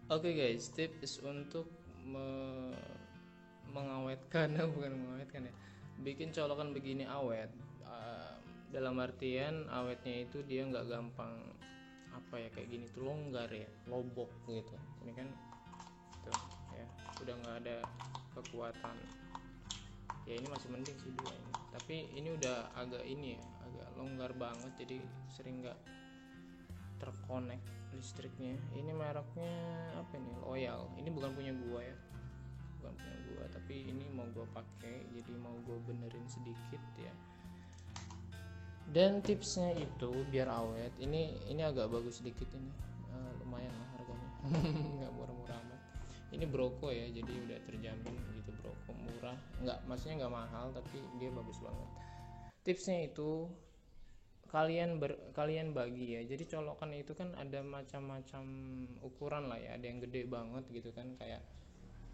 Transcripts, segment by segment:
Oke guys, tips untuk mengawetkan bukan mengawetkan ya, bikin colokan begini awet. Dalam artian awetnya itu dia nggak gampang apa ya, kayak gini tuh longgar ya, lobok gitu. Ini kan tuh ya, udah nggak ada kekuatan ya. Ini masih mending sih dua ini, tapi ini udah agak ini ya, agak longgar banget, jadi sering nggak terkonek listriknya. Ini mereknya apa ini, Loyal. Ini bukan punya gua ya, bukan punya gua, tapi ini mau gua pakai, jadi mau gua benerin sedikit ya. Dan tipsnya itu biar awet, ini agak bagus sedikit ini. Lumayan lah harganya. Nggak murah-murah amat. Ini Broko ya, jadi udah terjamin gitu. Broko murah, nggak, maksudnya nggak mahal, tapi dia bagus banget. Tipsnya itu kalian bagi ya. Jadi colokan itu kan ada macam-macam ukuran lah ya. Ada yang gede banget gitu kan, kayak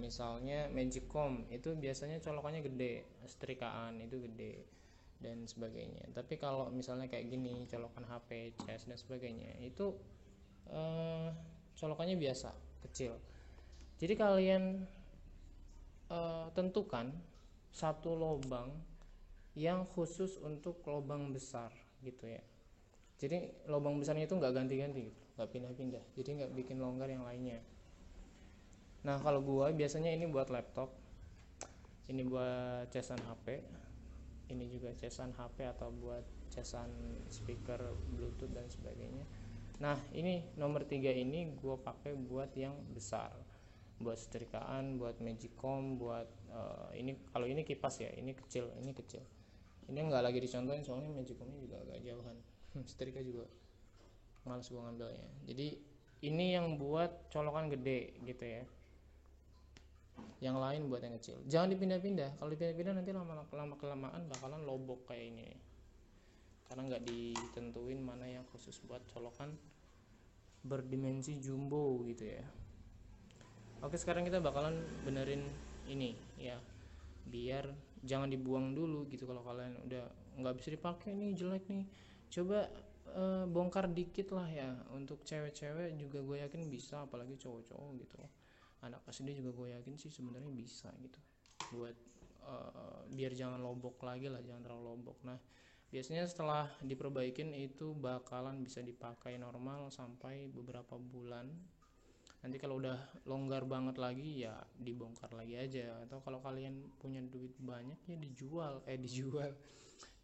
misalnya Magicom itu biasanya colokannya gede, setrikaan itu gede dan sebagainya. Tapi kalau misalnya kayak gini, colokan HP, cas dan sebagainya, itu eh, colokannya biasa, kecil. Jadi kalian tentukan satu lubang yang khusus untuk lubang besar gitu ya. Jadi lubang besarnya itu nggak ganti-ganti gitu, nggak pindah-pindah, jadi nggak bikin longgar yang lainnya. Nah kalau gua biasanya ini buat laptop, ini buat casan HP, ini juga casan HP atau buat casan speaker Bluetooth dan sebagainya. Nah ini nomor 3 ini gue pakai buat yang besar, buat setrikaan, buat Magicom, buat ini kalau ini kipas ya, ini kecil, ini kecil. Ini nggak lagi dicontohin soalnya Magicomnya juga agak jauhan. Setrika juga males gue ngambilnya. Jadi ini yang buat colokan gede gitu ya, yang lain buat yang kecil. Jangan dipindah-pindah, kalau dipindah-pindah nanti lama kelamaan bakalan lobok kayak ini, karena nggak ditentuin mana yang khusus buat colokan berdimensi jumbo gitu ya. Oke, sekarang kita bakalan benerin ini ya, biar jangan dibuang dulu gitu. Kalau kalian udah nggak bisa dipakai nih, jelek nih, coba bongkar dikit lah ya. Untuk cewek-cewek juga gue yakin bisa, apalagi cowok-cowok gitu. Anak SD juga gue yakin sih sebenarnya bisa gitu, buat biar jangan lobok lagi lah, jangan terlalu lobok. Nah biasanya setelah diperbaikin itu bakalan bisa dipakai normal sampai beberapa bulan. Nanti kalau udah longgar banget lagi ya dibongkar lagi aja, atau kalau kalian punya duit banyak ya dijual, dijual,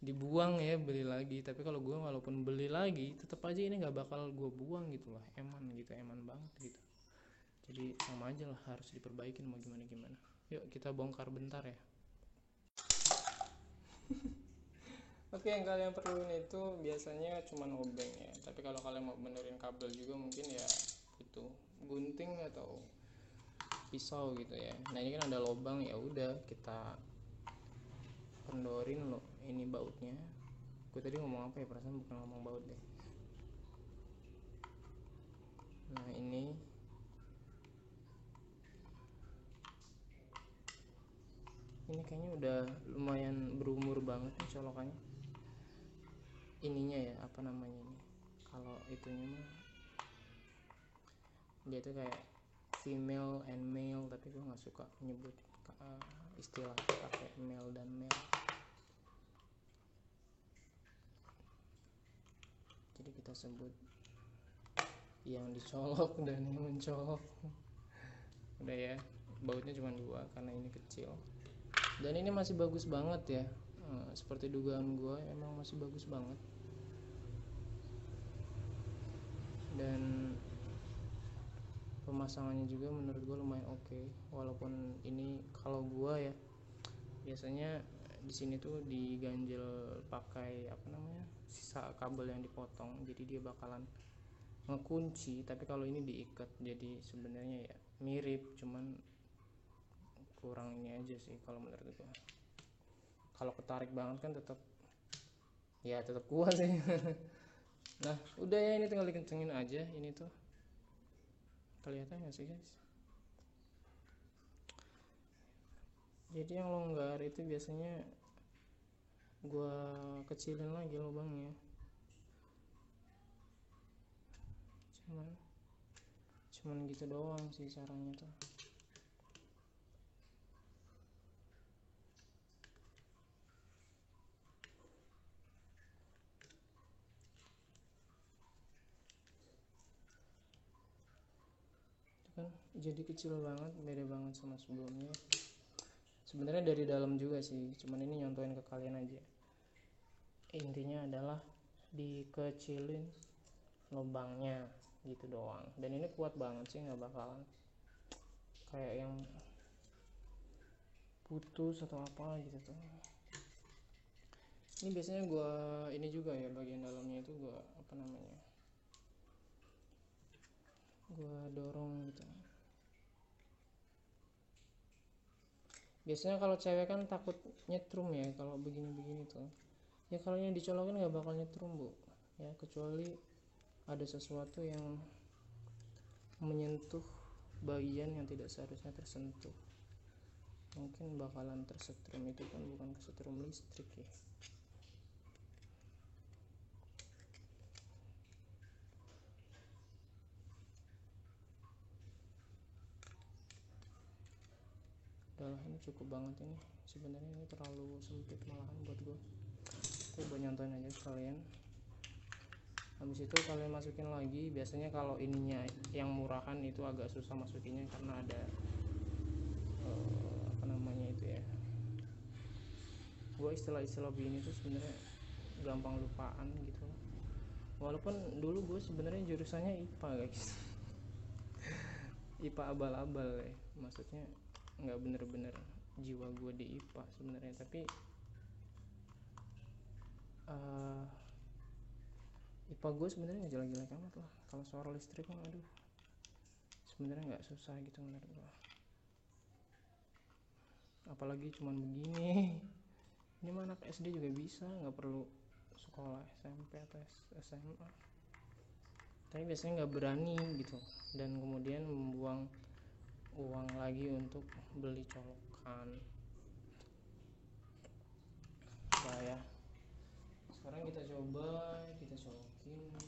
dibuang ya, beli lagi. Tapi kalau gue walaupun beli lagi tetap aja ini nggak bakal gue buang gitu lah, eman gitu, eman banget gitu. Jadi sama aja lah, harus diperbaikin mau gimana gimana. Yuk kita bongkar bentar ya. Oke, yang kalian perluin itu biasanya cuma obeng ya. Tapi kalau kalian mau benerin kabel juga mungkin ya itu gunting atau pisau gitu ya. Nah ini kan ada lubang, ya udah kita kendorin lo ini bautnya. Gue tadi ngomong apa ya, perasaan bukan ngomong baut deh. Nah ini kayaknya udah lumayan berumur banget nih colokannya. Ininya ya, apa namanya ini, kalau itunya mah dia tuh kayak female and male, tapi gue nggak suka nyebut istilah pakai male dan male. Jadi kita sebut yang dicolok dan yang mencolok. Udah ya, bautnya cuma dua karena ini kecil dan ini masih bagus banget ya. Seperti dugaan gue, emang masih bagus banget. Dan pemasangannya juga menurut gue lumayan oke. Walaupun ini kalau gue ya biasanya di sini tuh diganjel pakai apa namanya, sisa kabel yang dipotong, jadi dia bakalan ngekunci. Tapi kalau ini diikat, jadi sebenarnya ya mirip, cuman kurang ini aja sih kalau menurut gue. Kalau ketarik banget kan tetap ya, tetap kuat sih. Nah udah ya, ini tinggal dikencengin aja. Ini tuh kelihatan nggak sih guys? Jadi yang longgar itu biasanya gua kecilin lagi lubangnya, cuman Cuman gitu doang sih caranya tuh. Itu kan jadi kecil banget, beda banget sama sebelumnya. Sebenarnya dari dalam juga sih, cuman ini nyontoin ke kalian aja. Intinya adalah dikecilin lubangnya gitu doang, dan ini kuat banget sih, nggak bakalan kayak yang putus atau apa gitu tuh. Ini biasanya gue ini juga ya, bagian dalamnya itu gue apa namanya, gue dorong gitu. Biasanya kalau cewek kan takut nyetrum ya kalau begini-begini tuh. Ya kalau yang dicolokin nggak bakal nyetrum bu, ya kecuali ada sesuatu yang menyentuh bagian yang tidak seharusnya tersentuh, mungkin bakalan tersetrum. Itu kan bukan kesetrum listrik ya. Udahlah, ini cukup banget ini. Sebenarnya ini terlalu sempit malahan buat gue. Itu buat nyontoin aja sekalian. Habis itu kalian masukin lagi. Biasanya kalau ininya yang murahan itu agak susah masukinnya karena ada apa namanya itu ya. Gue istilah-istilah begini tuh sebenarnya gampang lupaan gitu. Walaupun dulu gue sebenarnya jurusannya IPA guys. IPA abal-abal ya. Maksudnya nggak bener-bener jiwa gue di IPA sebenarnya, tapi IPA gue sebenarnya nggak jelek-jelek amat lah. Kalau soal listrik kan aduh sebenarnya nggak susah gitu menurut gue, apalagi cuman begini. Ini mah anak SD juga bisa, nggak perlu sekolah SMP atau SMA. Tapi biasanya nggak berani gitu, dan kemudian membuang uang lagi untuk beli colokan. Nah ya, sekarang kita coba, kita colokin.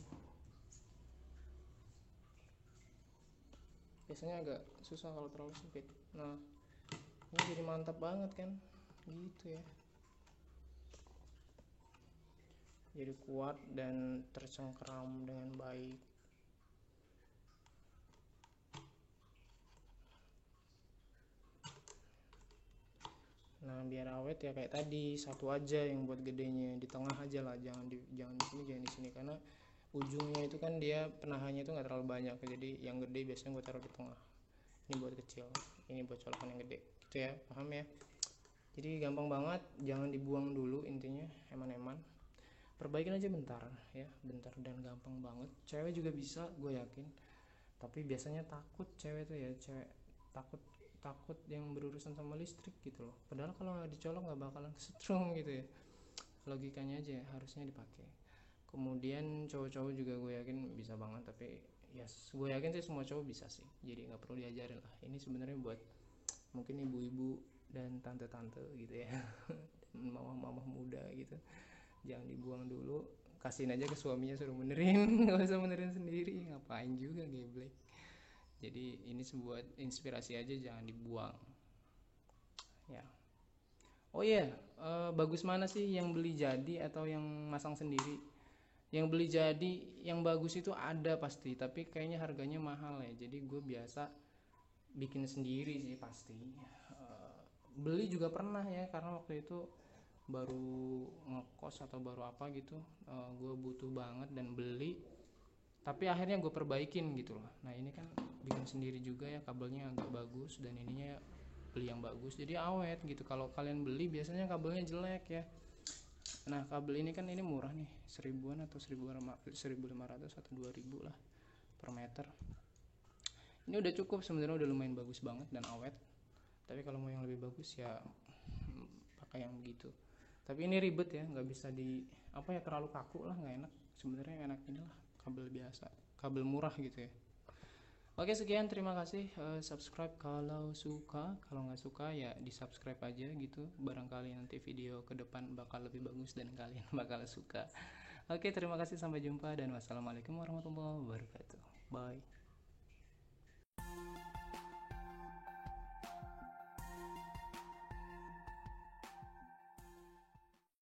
Biasanya agak susah kalau terlalu sempit. Nah ini jadi mantap banget kan gitu ya, jadi kuat dan tercengkeram dengan baik. Nah biar awet ya kayak tadi, satu aja yang buat gedenya, di tengah aja lah, jangan di sini, jangan di sini, karena ujungnya itu kan dia penahannya itu nggak terlalu banyak, jadi yang gede biasanya gue taruh di tengah. Ini buat kecil, ini buat colokan yang gede gitu ya, paham ya? Jadi gampang banget, jangan dibuang dulu, intinya eman-eman, perbaikin aja bentar ya, bentar, dan gampang banget. Cewek juga bisa, gue yakin. Tapi biasanya takut cewek tuh ya, cewek takut takut yang berurusan sama listrik gitu loh. Padahal kalau nggak dicolok nggak bakalan kesetrum gitu ya. Logikanya aja harusnya dipakai. Kemudian cowok-cowok juga gue yakin bisa banget, tapi yes, gue yakin sih semua cowok bisa sih. Jadi nggak perlu diajarin lah. Ini sebenarnya buat mungkin ibu-ibu dan tante-tante gitu ya, dan mama-mama muda gitu. Jangan dibuang dulu, kasihin aja ke suaminya suruh benerin. Nggak usah benerin sendiri, ngapain juga geblek. Jadi ini sebuah inspirasi aja, jangan dibuang ya. Oh iya, bagus mana sih, yang beli jadi atau yang masang sendiri? Yang beli jadi yang bagus itu ada pasti, tapi kayaknya harganya mahal ya. Jadi gue biasa bikin sendiri sih pasti. Beli juga pernah ya, karena waktu itu baru ngekos atau baru apa gitu, gue butuh banget dan beli, tapi akhirnya gue perbaikin gitu loh. Nah ini kan bikin sendiri juga ya, kabelnya agak bagus, dan ininya beli yang bagus jadi awet gitu. Kalau kalian beli biasanya kabelnya jelek ya. Nah kabel ini kan ini murah nih, 1000-an atau 1500 atau 2000 lah per meter. Ini udah cukup sebenarnya, udah lumayan bagus banget dan awet. Tapi kalau mau yang lebih bagus ya pakai yang begitu. Tapi ini ribet ya, nggak bisa di apa ya, terlalu kaku lah, nggak enak. Sebenarnya enak inilah kabel biasa, kabel murah gitu ya. Oke sekian, terima kasih. Subscribe kalau suka, kalau nggak suka ya di subscribe aja gitu. Barangkali nanti video ke depan bakal lebih bagus dan kalian bakal suka. Oke terima kasih, sampai jumpa dan wassalamualaikum warahmatullahi wabarakatuh. Bye.